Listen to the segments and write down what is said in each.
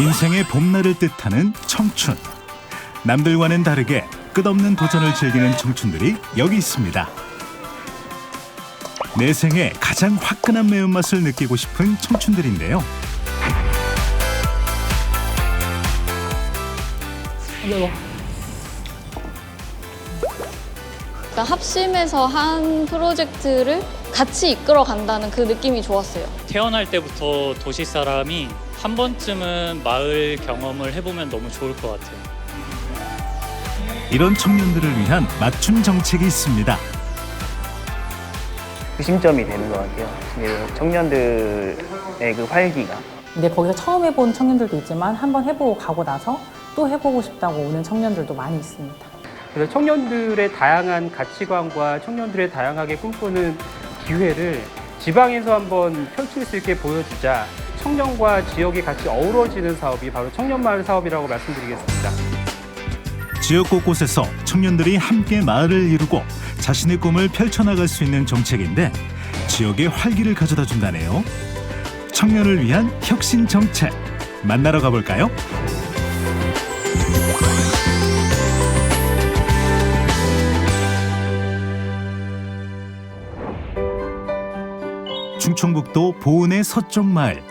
인생의 봄날을 뜻하는 청춘. 남들과는 다르게 끝없는 도전을 즐기는 청춘들이 여기 있습니다. 내 생에 가장 화끈한 매운맛을 느끼고 싶은 청춘들인데요. 그러니까 합심해서 한 프로젝트를 같이 이끌어 간다는 그 느낌이 좋았어요. 태어날 때부터 도시 사람이 한 번쯤은 마을 경험을 해보면 너무 좋을 것 같아요. 이런 청년들을 위한 맞춤 정책이 있습니다. 중심점이 되는 것 같아요. 청년들의 그 활기가. 근데 거기서 처음 해본 청년들도 있지만 한번 해보고 가고 나서 또 해보고 싶다고 오는 청년들도 많이 있습니다. 그래서 청년들의 다양한 가치관과 청년들의 다양하게 꿈꾸는 기회를 지방에서 한번 펼칠 수 있게 보여주자. 청년과 지역이 같이 어우러지는 사업이 바로 청년마을 사업이라고 말씀드리겠습니다. 지역 곳곳에서 청년들이 함께 마을을 이루고 자신의 꿈을 펼쳐나갈 수 있는 정책인데 지역에 활기를 가져다 준다네요. 청년을 위한 혁신 정책 만나러 가볼까요? 충청북도 보은의 서쪽 마을.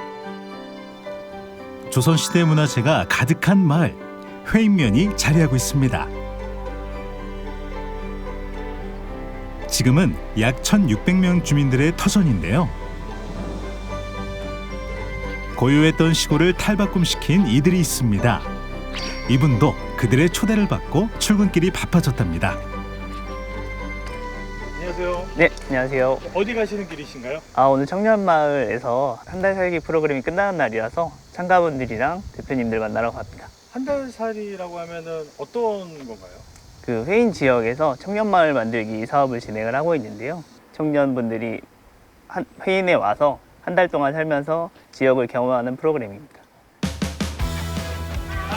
조선시대 문화재가 가득한 마을, 회인면이 자리하고 있습니다. 지금은 약 1,600명 주민들의 터전인데요. 고요했던 시골을 탈바꿈시킨 이들이 있습니다. 이분도 그들의 초대를 받고 출근길이 바빠졌답니다. 안녕하세요. 네, 안녕하세요. 어디 가시는 길이신가요? 오늘 청년마을에서 한 달 살기 프로그램이 끝나는 날이라서 참가분들이랑 대표님들 만나러 갑니다. 한 달 살이라고 하면은 어떤 건가요? 그 회인 지역에서 청년마을 만들기 사업을 진행을 하고 있는데요. 청년분들이 회인에 와서 한 달 동안 살면서 지역을 경험하는 프로그램입니다.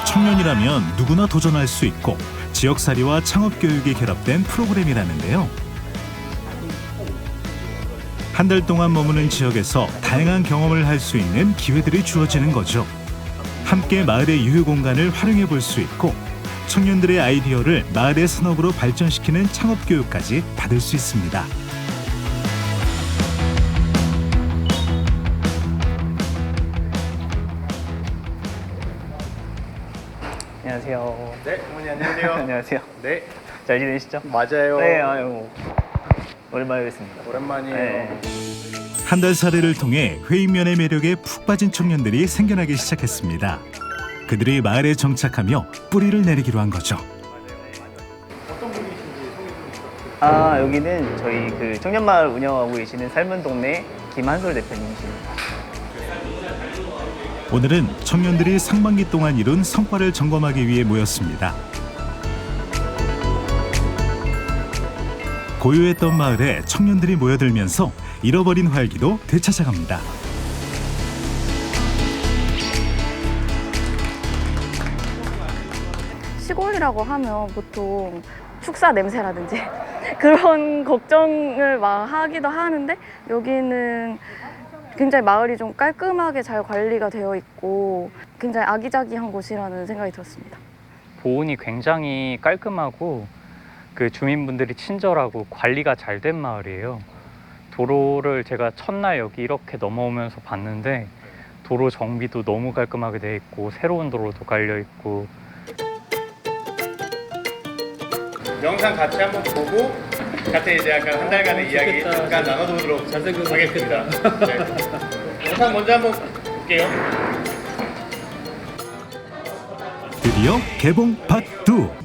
청년이라면 누구나 도전할 수 있고 지역살이와 창업교육이 결합된 프로그램이라는데요. 한 달 동안 머무는 지역에서 다양한 경험을 할 수 있는 기회들이 주어지는 거죠. 함께 마을의 유휴 공간을 활용해 볼 수 있고 청년들의 아이디어를 마을의 산업으로 발전시키는 창업교육까지 받을 수 있습니다. 안녕하세요. 네, 어머니 안녕하세요. 안녕하세요. 네, 잘 지내시죠? 맞아요. 네, 아유, 오랜만에 뵙습니다. 오랜만이에요. 네. 한 달 살이를 통해 회인면의 매력에 푹 빠진 청년들이 생겨나기 시작했습니다. 그들이 마을에 정착하며 뿌리를 내리기로 한 거죠. 여기는 저희 그 청년마을 운영하고 계시는 삶은 동네 김한솔 대표님이십니다. 오늘은 청년들이 상반기 동안 이룬 성과를 점검하기 위해 모였습니다. 고요했던 마을에 청년들이 모여들면서 잃어버린 활기도 되찾아갑니다. 시골이라고 하면 보통 축사 냄새라든지 그런 걱정을 막 하기도 하는데 여기는 굉장히 마을이 좀 깔끔하게 잘 관리가 되어 있고 굉장히 아기자기한 곳이라는 생각이 들었습니다. 보은이 굉장히 깔끔하고 그 주민분들이 친절하고 관리가 잘 된 마을이에요. 도로를 제가 첫날 여기 이렇게 넘어오면서 봤는데 도로 정비도 너무 깔끔하게 돼 있고 새로운 도로도 깔려 있고. 영상 같이 한번 보고 같은 이제 약간 한 달간의 이야기 잠깐 나눠보도록 하겠습니다. 네. 영상 먼저 한번 볼게요. 드디어 개봉 파트 2.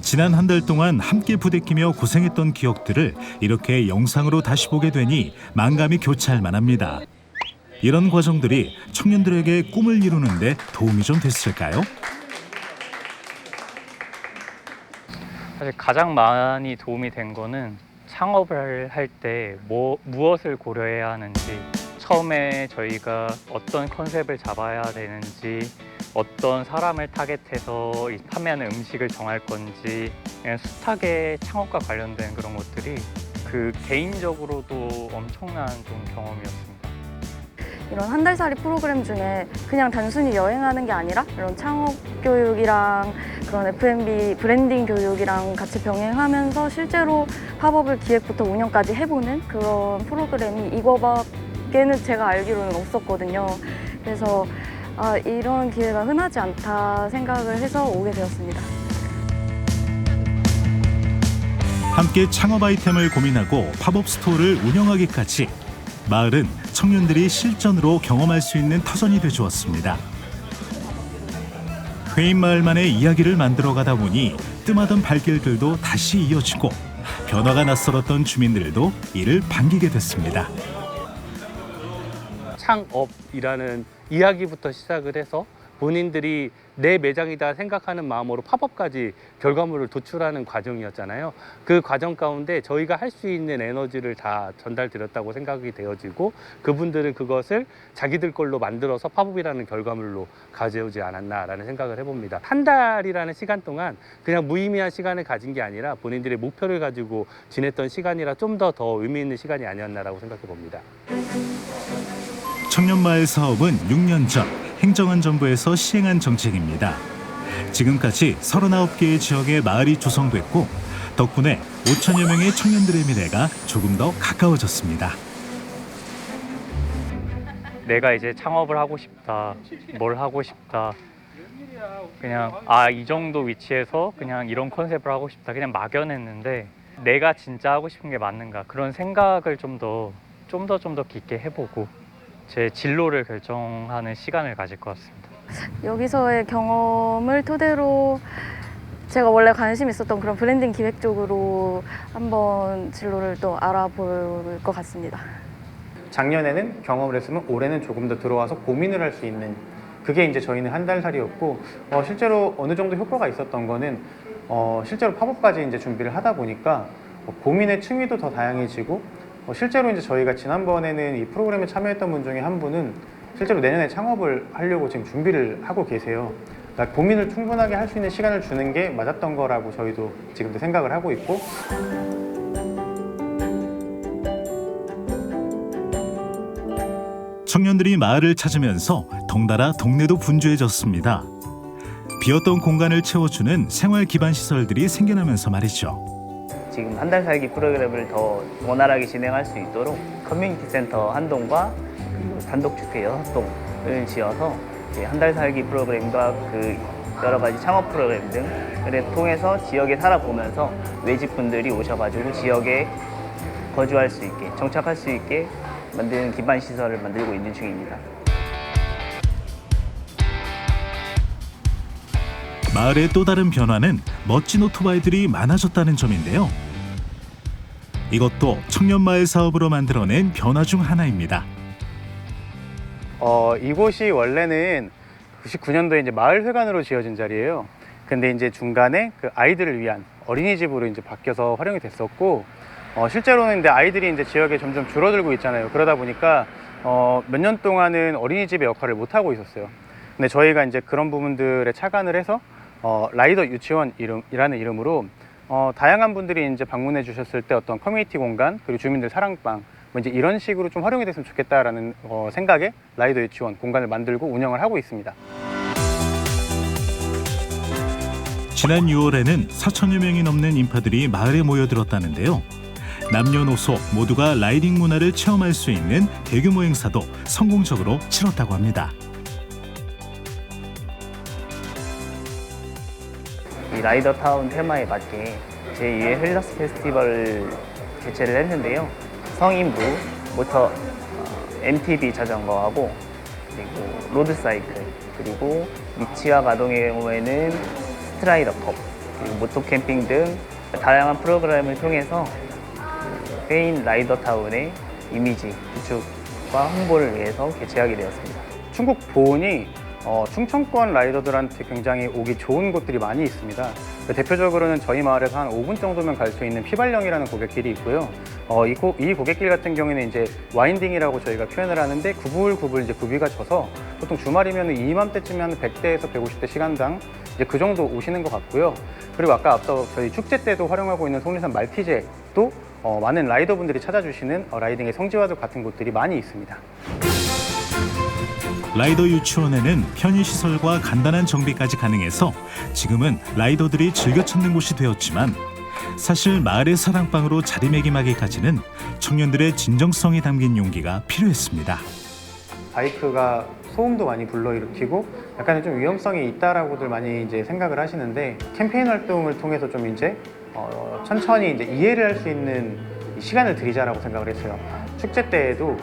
지난 한 달 동안 함께 부대끼며 고생했던 기억들을 이렇게 영상으로 다시 보게 되니 만감이 교차할 만합니다. 이런 과정들이 청년들에게 꿈을 이루는 데 도움이 좀 됐을까요? 사실 가장 많이 도움이 된 거는 창업을 할 때 무엇을 고려해야 하는지, 처음에 저희가 어떤 컨셉을 잡아야 되는지, 어떤 사람을 타겟해서 판매하는 음식을 정할 건지, 그냥 숱하게 창업과 관련된 그런 것들이 그 개인적으로도 엄청난 좀 경험이었습니다. 이런 한 달살이 프로그램 중에 그냥 단순히 여행하는 게 아니라 이런 창업 교육이랑 그런 F&B 브랜딩 교육이랑 같이 병행하면서 실제로 팝업을 기획부터 운영까지 해보는 그런 프로그램이 이거밖에는 제가 알기로는 없었거든요. 그래서 이런 기회가 흔하지 않다 생각을 해서 오게 되었습니다. 함께 창업 아이템을 고민하고 팝업 스토어를 운영하기까지 마을은 청년들이 실전으로 경험할 수 있는 터전이 되주었습니다. 회인마을만의 이야기를 만들어가다 보니 뜸하던 발길들도 다시 이어지고 변화가 낯설었던 주민들도 이를 반기게 됐습니다. 창업이라는 이야기부터 시작을 해서 본인들이 내 매장이다 생각하는 마음으로 팝업까지 결과물을 도출하는 과정이었잖아요. 그 과정 가운데 저희가 할 수 있는 에너지를 다 전달드렸다고 생각이 되어지고 그분들은 그것을 자기들 걸로 만들어서 팝업이라는 결과물로 가져오지 않았나라는 생각을 해봅니다. 한 달이라는 시간 동안 그냥 무의미한 시간을 가진 게 아니라 본인들의 목표를 가지고 지냈던 시간이라 좀 더 의미 있는 시간이 아니었나라고 생각해 봅니다. 청년마을 사업은 6년 전 행정안 정부에서 시행한 정책입니다. 지금까지 39개의 지역의 마을이 조성됐고 덕분에 5천여 명의 청년들의 미래가 조금 더 가까워졌습니다. 내가 이제 창업을 하고 싶다, 뭘 하고 싶다. 그냥 이 정도 위치에서 그냥 이런 컨셉을 하고 싶다. 그냥 막연했는데 내가 진짜 하고 싶은 게 맞는가 그런 생각을 좀 더 깊게 해보고 제 진로를 결정하는 시간을 가질 것 같습니다. 여기서의 경험을 토대로 제가 원래 관심 있었던 그런 브랜딩 기획 쪽으로 한번 진로를 또 알아볼 것 같습니다. 작년에는 경험을 했으면 올해는 조금 더 들어와서 고민을 할 수 있는 그게 이제 저희는 한 달살이었고 실제로 어느 정도 효과가 있었던 거는 실제로 팝업까지 이제 준비를 하다 보니까 고민의 층위도 더 다양해지고 실제로 이제 저희가 지난번에는 이 프로그램에 참여했던 분 중에 한 분은 실제로 내년에 창업을 하려고 지금 준비를 하고 계세요. 그러니까 고민을 충분하게 할 수 있는 시간을 주는 게 맞았던 거라고 저희도 지금도 생각을 하고 있고 청년들이 마을을 찾으면서 덩달아 동네도 분주해졌습니다. 비었던 공간을 채워주는 생활 기반 시설들이 생겨나면서 말이죠. 지금 한 달 살기 프로그램을 더 원활하게 진행할 수 있도록 커뮤니티 센터 한 동과 그리고 단독주택 6동을 지어서 한 달 살기 프로그램과 그 여러 가지 창업 프로그램 등을 통해서 지역에 살아보면서 외집분들이 오셔가지고 지역에 거주할 수 있게 정착할 수 있게 만드는 기반 시설을 만들고 있는 중입니다. 마을의 또 다른 변화는 멋진 오토바이들이 많아졌다는 점인데요. 이것도 청년마을 사업으로 만들어낸 변화 중 하나입니다. 이곳이 원래는 99년도에 이제 마을회관으로 지어진 자리예요. 근데 이제 중간에 그 아이들을 위한 어린이집으로 이제 바뀌어서 활용이 됐었고, 실제로는 이제 아이들이 이제 지역에 점점 줄어들고 있잖아요. 그러다 보니까 몇 년 동안은 어린이집의 역할을 못 하고 있었어요. 근데 저희가 이제 그런 부분들에 착안을 해서 라이더 유치원이라는 이름으로 다양한 분들이 이제 방문해 주셨을 때 어떤 커뮤니티 공간 그리고 주민들 사랑방 뭐 이제 이런 식으로 좀 활용이 됐으면 좋겠다라는 생각에 라이더 유치원 공간을 만들고 운영을 하고 있습니다. 지난 6월에는 4천여 명이 넘는 인파들이 마을에 모여들었다는데요. 남녀노소 모두가 라이딩 문화를 체험할 수 있는 대규모 행사도 성공적으로 치렀다고 합니다. 이 라이더타운 테마에 맞게 제2회 헬러스 페스티벌을 개최를 했는데요. 성인부, 모터, MTB 자전거하고 그리고 로드사이클 그리고 미치와 가동의 경우에는 스트라이더 컵 그리고 모토 캠핑 등 다양한 프로그램을 통해서 페인 라이더타운의 이미지 구축과 홍보를 위해서 개최하게 되었습니다. 충북 보은이 충청권 라이더들한테 굉장히 오기 좋은 곳들이 많이 있습니다. 대표적으로는 저희 마을에서 한 5분 정도면 갈 수 있는 피발령이라는 고갯길이 있고요. 이 고갯길 같은 경우에는 이제 와인딩이라고 저희가 표현을 하는데 구불구불 이제 구비가 져서 보통 주말이면 이맘때쯤에 한 100대에서 150대 시간당 이제 그 정도 오시는 것 같고요. 그리고 아까 앞서 저희 축제 때도 활용하고 있는 속리산 말티제도 많은 라이더분들이 찾아주시는 라이딩의 성지와도 같은 곳들이 많이 있습니다. 라이더 유치원에는 편의시설과 간단한 정비까지 가능해서 지금은 라이더들이 즐겨 찾는 곳이 되었지만 사실 마을의 사랑방으로 자리매김하기까지는 청년들의 진정성이 담긴 용기가 필요했습니다. 바이크가 소음도 많이 불러일으키고 약간의 좀 위험성이 있다라고들 많이 이제 생각을 하시는데 캠페인 활동을 통해서 좀 이제 천천히 이제 이해를 할 수 있는 시간을 드리자라고 생각을 했어요. 축제 때에도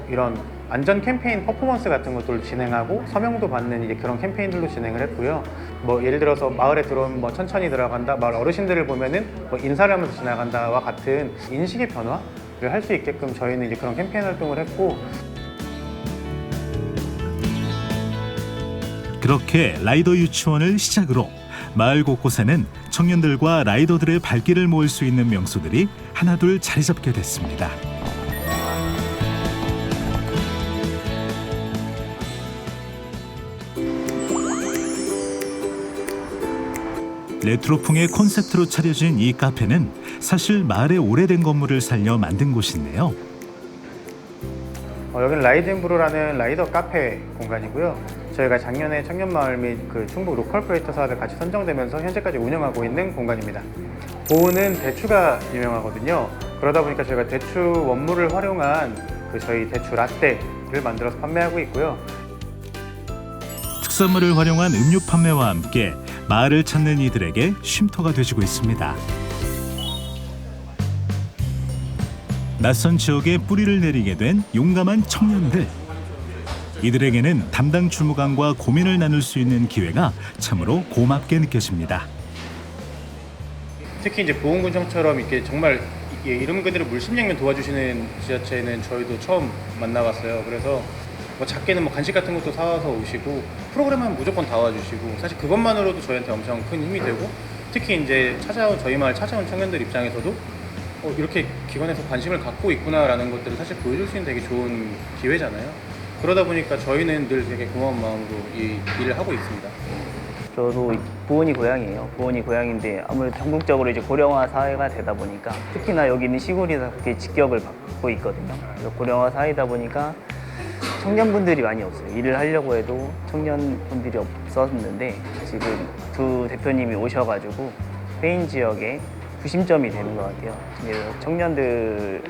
이런 안전 캠페인 퍼포먼스 같은 것들을 진행하고 서명도 받는 이제 그런 캠페인들로 진행을 했고요. 뭐 예를 들어서 마을에 들어오면 뭐 천천히 들어간다, 마을 어르신들을 보면은 뭐 인사를 하면서 지나간다와 같은 인식의 변화를 할 수 있게끔 저희는 이제 그런 캠페인 활동을 했고. 그렇게 라이더 유치원을 시작으로 마을 곳곳에는 청년들과 라이더들의 발길을 모을 수 있는 명소들이 하나둘 자리 잡게 됐습니다. 레트로풍의 콘셉트로 차려진 이 카페는 사실 마을의 오래된 건물을 살려 만든 곳인데요. 여기는 라이드앤브루라는 라이더 카페 공간이고요. 저희가 작년에 청년마을 및 그 충북 로컬 프로젝트 사업에 같이 선정되면서 현재까지 운영하고 있는 공간입니다. 보은은 대추가 유명하거든요. 그러다 보니까 저희가 대추 원물을 활용한 그 저희 대추 라떼를 만들어서 판매하고 있고요. 특산물을 활용한 음료 판매와 함께 마을을 찾는 이들에게 쉼터가 되주고 있습니다. 낯선 지역에 뿌리를 내리게 된 용감한 청년들. 이들에게는 담당 주무관과 고민을 나눌 수 있는 기회가 참으로 고맙게 느껴집니다. 특히 이제 보은군청처럼 이렇게 정말 이름 그대로 물심양면 도와주시는 지자체는 저희도 처음 만나봤어요. 그래서 뭐 작게는 뭐 간식 같은 것도 사와서 오시고 프로그램 하면 무조건 다 와주시고 사실 그것만으로도 저희한테 엄청 큰 힘이 되고 특히 이제 저희 마을 찾아온 청년들 입장에서도 이렇게 기관에서 관심을 갖고 있구나라는 것들을 사실 보여줄 수 있는 되게 좋은 기회잖아요. 그러다 보니까 저희는 늘 되게 고마운 마음으로 이 일을 하고 있습니다. 저도 보은이 고향이에요. 보은이 고향인데 아무래도 전국적으로 이제 고령화 사회가 되다 보니까 특히나 여기 있는 시골이다 그렇게 직격을 받고 있거든요. 그래서 고령화 사회다 보니까 청년분들이 많이 없어요. 일을 하려고 해도 청년분들이 없었는데 지금 두 대표님이 오셔가지고 페인 지역에 구심점이 되는 것 같아요. 그래서 청년들의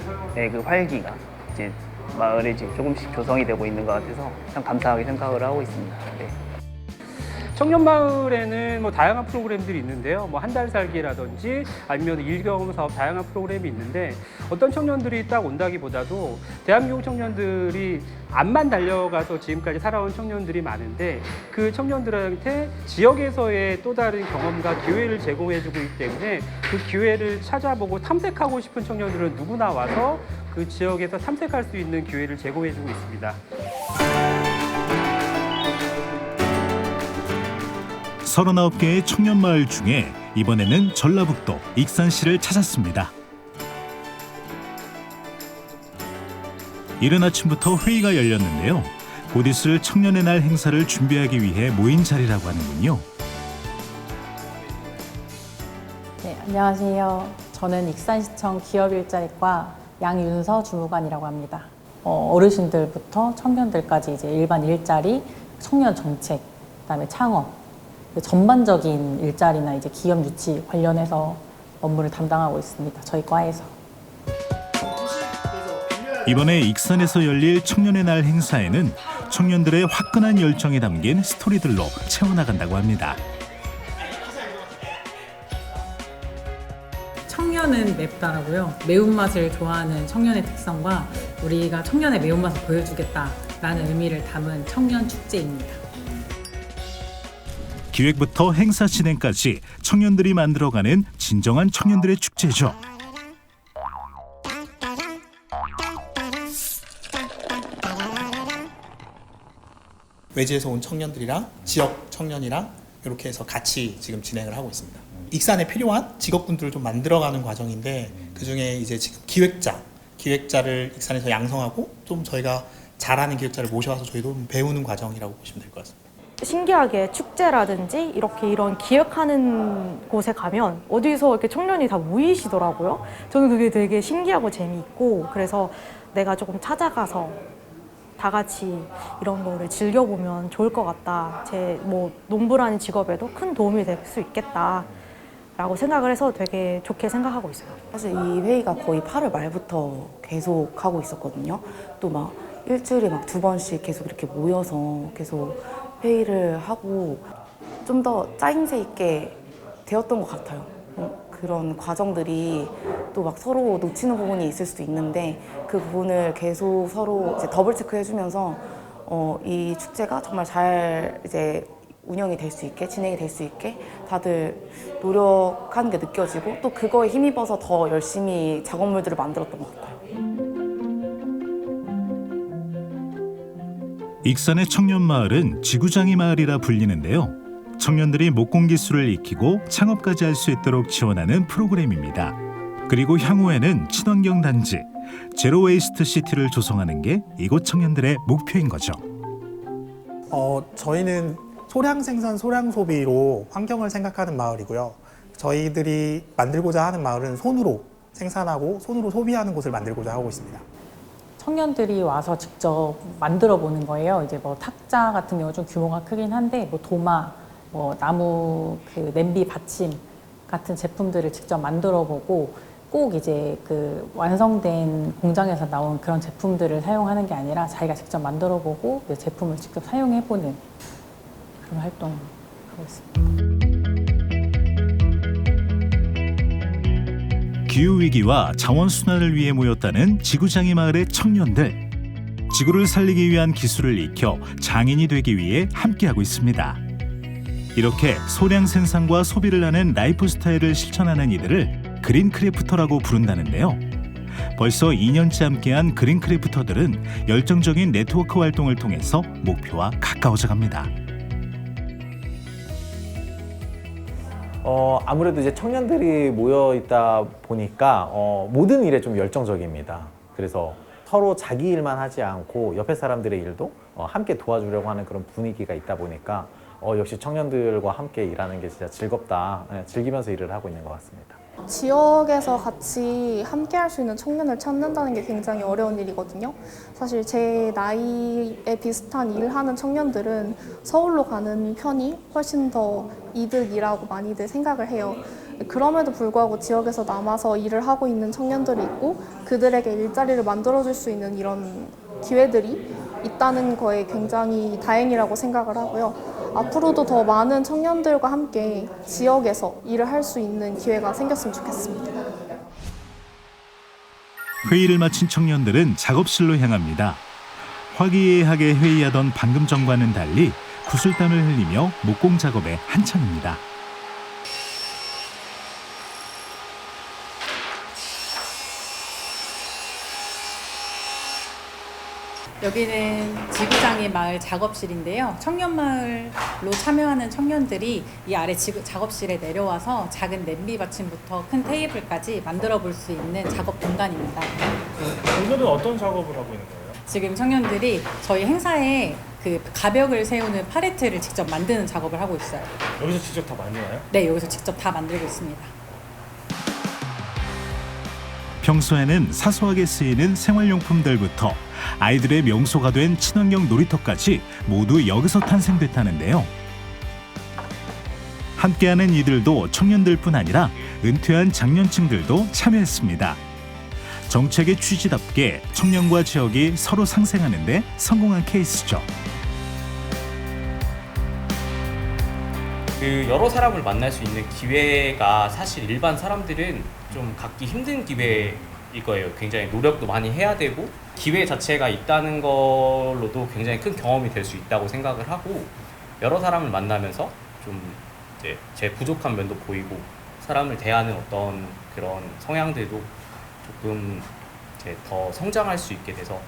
그 활기가 이제 마을에 지금 조금씩 조성이 되고 있는 것 같아서 참 감사하게 생각을 하고 있습니다. 네. 청년마을에는 뭐 다양한 프로그램들이 있는데요. 뭐 한 달 살기라든지 아니면 일경험 사업 다양한 프로그램이 있는데 어떤 청년들이 딱 온다기보다도 대한민국 청년들이 앞만 달려가서 지금까지 살아온 청년들이 많은데 그 청년들한테 지역에서의 또 다른 경험과 기회를 제공해주고 있기 때문에 그 기회를 찾아보고 탐색하고 싶은 청년들은 누구나 와서 그 지역에서 탐색할 수 있는 기회를 제공해주고 있습니다. 39개의 청년마을 중에 이번에는 전라북도 익산시를 찾았습니다. 이른 아침부터 회의가 열렸는데요. 곧 있을 청년의 날 행사를 준비하기 위해 모인 자리라고 하는군요. 네, 안녕하세요. 저는 익산시청 기업일자리과 양윤서 주무관이라고 합니다. 어르신들부터 청년들까지 이제 일반 일자리, 청년 정책, 그다음에 창업, 전반적인 일자리나 이제 기업 유치 관련해서 업무를 담당하고 있습니다. 저희 과에서. 이번에 익산에서 열릴 청년의 날 행사에는 청년들의 화끈한 열정이 담긴 스토리들로 채워나간다고 합니다. 청년은 맵다라고요. 매운맛을 좋아하는 청년의 특성과 우리가 청년의 매운맛을 보여주겠다라는 의미를 담은 청년 축제입니다. 기획부터 행사 진행까지 청년들이 만들어가는 진정한 청년들의 축제죠. 외지에서 온 청년들이랑 지역 청년이랑 이렇게 해서 같이 지금 진행을 하고 있습니다. 익산에 필요한 직업군들을 좀 만들어가는 과정인데 그중에 이제 지금 기획자를 익산에서 양성하고 좀 저희가 잘하는 기획자를 모셔와서 저희도 배우는 과정이라고 보시면 될 것 같습니다. 신기하게 축제라든지 이런 기획하는 곳에 가면 어디서 이렇게 청년이 다 모이시더라고요. 저는 그게 되게 신기하고 재미있고 그래서 내가 조금 찾아가서 다 같이 이런 거를 즐겨보면 좋을 것 같다. 제 뭐 농부라는 직업에도 큰 도움이 될 수 있겠다. 라고 생각을 해서 되게 좋게 생각하고 있어요. 사실 이 회의가 거의 8월 말부터 계속 하고 있었거든요. 또 막 일주일에 막 2번씩 계속 이렇게 모여서 계속 회의를 하고 좀 더 짜임새 있게 되었던 것 같아요. 그런 과정들이 또 막 서로 놓치는 부분이 있을 수도 있는데 그 부분을 계속 서로 이제 더블 체크 해주면서 이 축제가 정말 잘 이제 운영이 될 수 있게, 진행이 될 수 있게 다들 노력하는 게 느껴지고 또 그거에 힘입어서 더 열심히 작업물들을 만들었던 것 같아요. 익산의 청년마을은 지구장이 마을이라 불리는데요. 청년들이 목공기술을 익히고 창업까지 할 수 있도록 지원하는 프로그램입니다. 그리고 향후에는 친환경 단지, 제로 웨이스트 시티를 조성하는 게 이곳 청년들의 목표인 거죠. 저희는 소량 생산, 소량 소비로 환경을 생각하는 마을이고요. 저희들이 만들고자 하는 마을은 손으로 생산하고 손으로 소비하는 곳을 만들고자 하고 있습니다. 청년들이 와서 직접 만들어 보는 거예요. 이제 뭐 탁자 같은 경우 좀 규모가 크긴 한데 뭐 도마, 뭐 나무 그 냄비 받침 같은 제품들을 직접 만들어 보고 꼭 이제 그 완성된 공장에서 나온 그런 제품들을 사용하는 게 아니라 자기가 직접 만들어 보고 그 제품을 직접 사용해 보는 그런 활동을 하고 있습니다. 기후위기와 자원순환을 위해 모였다는 지구장이 마을의 청년들. 지구를 살리기 위한 기술을 익혀 장인이 되기 위해 함께하고 있습니다. 이렇게 소량 생산과 소비를 하는 라이프 스타일을 실천하는 이들을 그린 크래프터라고 부른다는데요. 벌써 2년째 함께한 그린 크래프터들은 열정적인 네트워크 활동을 통해서 목표와 가까워져 갑니다. 아무래도 이제 청년들이 모여 있다 보니까 모든 일에 좀 열정적입니다. 그래서 서로 자기 일만 하지 않고 옆에 사람들의 일도 함께 도와주려고 하는 그런 분위기가 있다 보니까 역시 청년들과 함께 일하는 게 진짜 즐겁다, 즐기면서 일을 하고 있는 것 같습니다. 지역에서 같이 함께 할 수 있는 청년을 찾는다는 게 굉장히 어려운 일이거든요. 사실 제 나이에 비슷한 일하는 청년들은 서울로 가는 편이 훨씬 더 이득이라고 많이들 생각을 해요. 그럼에도 불구하고 지역에서 남아서 일을 하고 있는 청년들이 있고 그들에게 일자리를 만들어줄 수 있는 이런 기회들이 있다는 거에 굉장히 다행이라고 생각을 하고요. 앞으로도 더 많은 청년들과 함께 지역에서 일을 할 수 있는 기회가 생겼으면 좋겠습니다. 회의를 마친 청년들은 작업실로 향합니다. 화기애애하게 회의하던 방금 전과는 달리 구슬땀을 흘리며 목공 작업에 한창입니다. 여기는 지구장이 마을 작업실인데요. 청년마을로 참여하는 청년들이 이 아래 작업실에 내려와서 작은 냄비 받침부터 큰 테이블까지 만들어 볼 수 있는 작업 공간입니다. 오늘은 어떤 작업을 하고 있는 거예요? 지금 청년들이 저희 행사에 그 가벽을 세우는 팔레트를 직접 만드는 작업을 하고 있어요. 여기서 직접 다 만드나요? 네, 여기서 직접 다 만들고 있습니다. 평소에는 사소하게 쓰이는 생활용품들부터 아이들의 명소가 된 친환경 놀이터까지 모두 여기서 탄생됐다는데요. 함께하는 이들도 청년들뿐 아니라 은퇴한 장년층들도 참여했습니다. 정책의 취지답게 청년과 지역이 서로 상생하는 데 성공한 케이스죠. 여러 사람을 만날 수 있는 기회가 사실 일반 사람들은 좀 갖기 힘든 기회일 거예요. 굉장히 노력도 많이 해야 되고 기회 자체가 있다는 걸로도 굉장히 큰 경험이 될 수 있다고 생각을 하고 여러 사람을 만나면서 좀 이제 제 부족한 면도 보이고 사람을 대하는 어떤 그런 성향들도 조금 이제 더 성장할 수 있게 돼서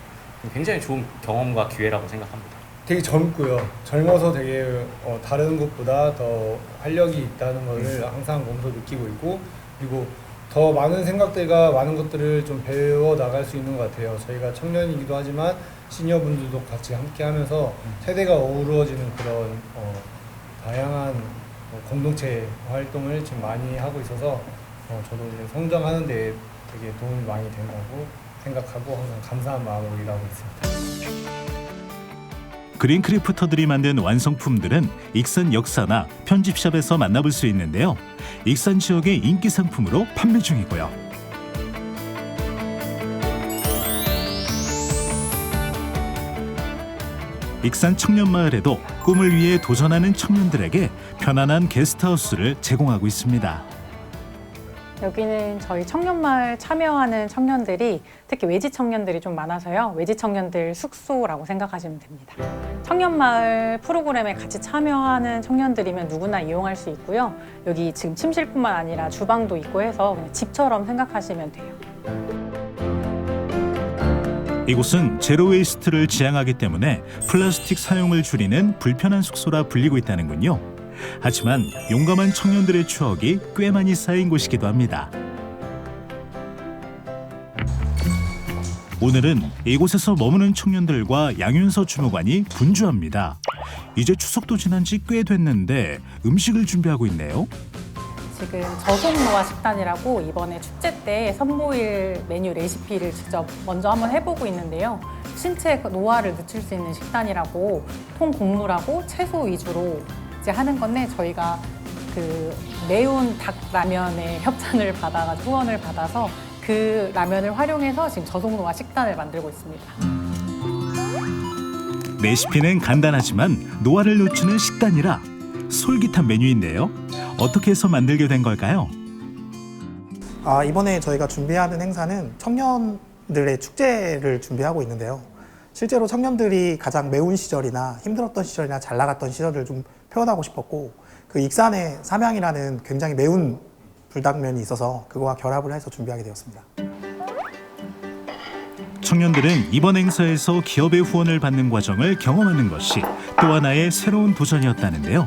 굉장히 좋은 경험과 기회라고 생각합니다. 되게 젊고요. 젊어서 되게 다른 것보다 더 활력이 있다는 것을 항상 몸소 느끼고 있고 그리고 더 많은 생각들과 많은 것들을 좀 배워 나갈 수 있는 것 같아요. 저희가 청년이기도 하지만 시니어분들도 같이 함께 하면서 세대가 어우러지는 그런 다양한 공동체 활동을 지금 많이 하고 있어서 저도 이제 성장하는 데 되게 도움이 많이 된다고 생각하고 항상 감사한 마음으로 일하고 있습니다. 그린크래프터들이 만든 완성품들은 익산 역사나 편집샵에서 만나볼 수 있는데요. 익산 지역의 인기 상품으로 판매 중이고요. 익산 청년마을에도 꿈을 위해 도전하는 청년들에게 편안한 게스트하우스를 제공하고 있습니다. 여기는 저희 청년마을 참여하는 청년들이 특히 외지 청년들이 좀 많아서요. 외지 청년들 숙소라고 생각하시면 됩니다. 청년마을 프로그램에 같이 참여하는 청년들이면 누구나 이용할 수 있고요. 여기 지금 침실뿐만 아니라 주방도 있고 해서 그냥 집처럼 생각하시면 돼요. 이곳은 제로 웨이스트를 지향하기 때문에 플라스틱 사용을 줄이는 불편한 숙소라 불리고 있다는군요. 하지만 용감한 청년들의 추억이 꽤 많이 쌓인 곳이기도 합니다. 오늘은 이곳에서 머무는 청년들과 양윤서 주무관이 분주합니다. 이제 추석도 지난 지 꽤 됐는데 음식을 준비하고 있네요. 지금 저속노화 식단이라고 이번에 축제 때 선보일 메뉴 레시피를 직접 먼저 한번 해보고 있는데요. 신체 노화를 늦출 수 있는 식단이라고 통곡물하고 채소 위주로 이제 하는 건데 저희가 그 매운 닭 라면에 협찬을 받아가지고 후원을 받아서 그 라면을 활용해서 지금 저속노화 식단을 만들고 있습니다. 레시피는 간단하지만 노화를 늦추는 식단이라 솔깃한 메뉴인데요. 어떻게 해서 만들게 된 걸까요? 이번에 저희가 준비하는 행사는 청년들의 축제를 준비하고 있는데요. 실제로 청년들이 가장 매운 시절이나 힘들었던 시절이나 잘 나갔던 시절을 좀 표현하고 싶었고 그 익산의 삼양이라는 굉장히 매운 불닭면이 있어서 그거와 결합을 해서 준비하게 되었습니다. 청년들은 이번 행사에서 기업의 후원을 받는 과정을 경험하는 것이 또 하나의 새로운 도전이었다는데요.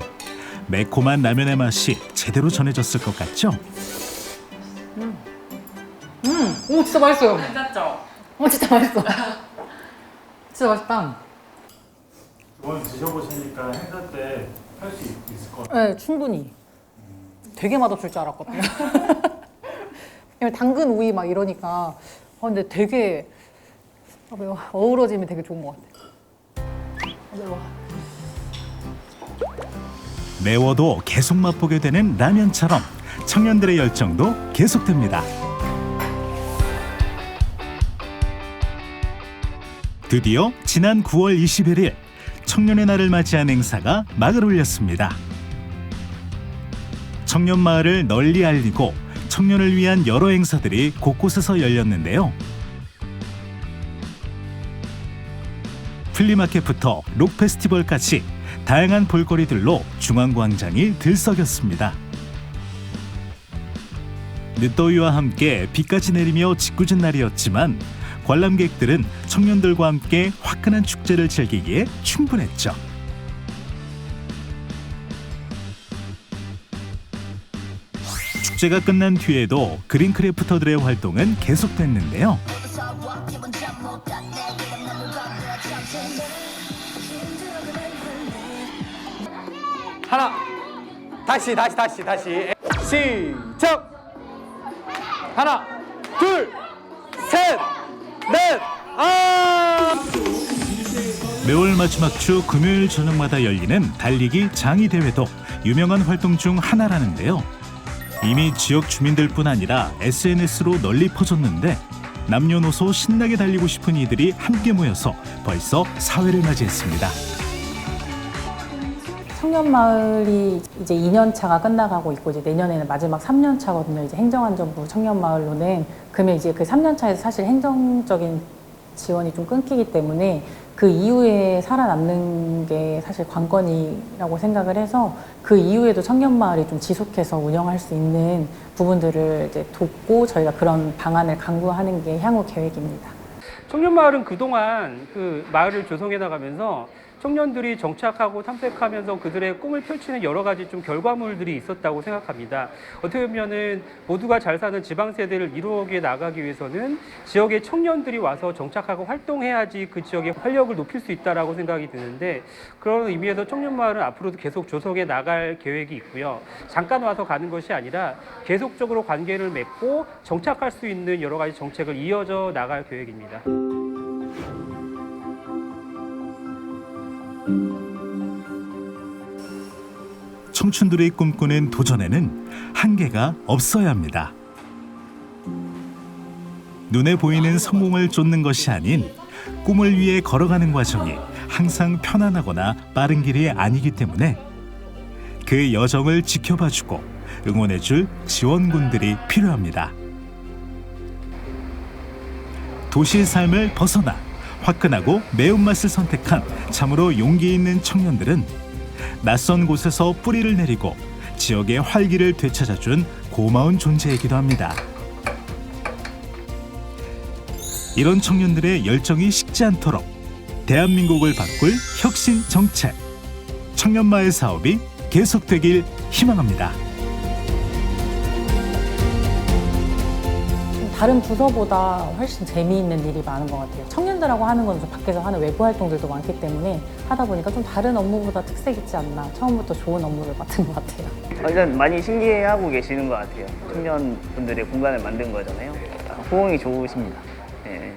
매콤한 라면의 맛이 제대로 전해졌을 것 같죠? 오 진짜 맛있어요. 괜찮죠? 진짜 맛있어. 진짜 맛있다. 오늘 드셔보시니까 행사 때 할 수 있을 것 같아요. 네, 충분히. 되게 맛없을 줄 알았거든요. 당근 우유 막 이러니까 근데 되게 매워. 어우러짐이 되게 좋은 것 같아요. 매워. 매워도 계속 맛보게 되는 라면처럼 청년들의 열정도 계속됩니다. 드디어 지난 9월 21일 청년의 날을 맞이한 행사가 막을 올렸습니다. 청년마을을 널리 알리고 청년을 위한 여러 행사들이 곳곳에서 열렸는데요. 플리마켓부터 록 페스티벌까지 다양한 볼거리들로 중앙광장이 들썩였습니다. 늦더위와 함께 비까지 내리며 짓궂은 날이었지만 관람객들은 청년들과 함께 화끈한 축제를 즐기기에 충분했죠. 축제가 끝난 뒤에도 그린크래프터들의 활동은 계속됐는데요. 하나, 다시 시작. 하나, 둘, 셋, 넷, 매월 마지막 주 금요일 저녁마다 열리는 달리기 장이 대회도 유명한 활동 중 하나라는데요. 이미 지역 주민들뿐 아니라 SNS로 널리 퍼졌는데 남녀노소 신나게 달리고 싶은 이들이 함께 모여서 벌써 사회를 맞이했습니다. 청년마을이 이제 2년 차가 끝나가고 있고 이제 내년에는 마지막 3년 차거든요. 이제 행정안전부 청년마을로는 그러면 이제 그 3년 차에서 사실 행정적인 지원이 좀 끊기기 때문에 그 이후에 살아남는 게 사실 관건이라고 생각을 해서 그 이후에도 청년마을이 좀 지속해서 운영할 수 있는 부분들을 이제 돕고 저희가 그런 방안을 강구하는 게 향후 계획입니다. 청년마을은 그동안 그 마을을 조성해 나가면서 청년들이 정착하고 탐색하면서 그들의 꿈을 펼치는 여러 가지 좀 결과물들이 있었다고 생각합니다. 어떻게 보면은 모두가 잘 사는 지방 세대를 이루어 나가기 위해서는 지역의 청년들이 와서 정착하고 활동해야지 그 지역의 활력을 높일 수 있다라고 생각이 드는데 그런 의미에서 청년마을은 앞으로도 계속 조성해 나갈 계획이 있고요. 잠깐 와서 가는 것이 아니라 계속적으로 관계를 맺고 정착할 수 있는 여러 가지 정책을 이어져 나갈 계획입니다. 청춘들이 꿈꾸는 도전에는 한계가 없어야 합니다. 눈에 보이는 성공을 쫓는 것이 아닌 꿈을 위해 걸어가는 과정이 항상 편안하거나 빠른 길이 아니기 때문에 그 여정을 지켜봐주고 응원해줄 지원군들이 필요합니다. 도시의 삶을 벗어나 화끈하고 매운맛을 선택한 참으로 용기 있는 청년들은 낯선 곳에서 뿌리를 내리고 지역의 활기를 되찾아준 고마운 존재이기도 합니다. 이런 청년들의 열정이 식지 않도록 대한민국을 바꿀 혁신 정책, 청년마을 사업이 계속되길 희망합니다. 다른 부서보다 훨씬 재미있는 일이 많은 것 같아요. 청년들하고 하는 건 좀 밖에서 하는 외부 활동들도 많기 때문에 하다 보니까 좀 다른 업무보다 특색 있지 않나. 처음부터 좋은 업무를 맡은 것 같아요. 일단 많이 신기해하고 계시는 것 같아요. 청년분들의 공간을 만든 거잖아요. 호응이 좋으십니다. 네.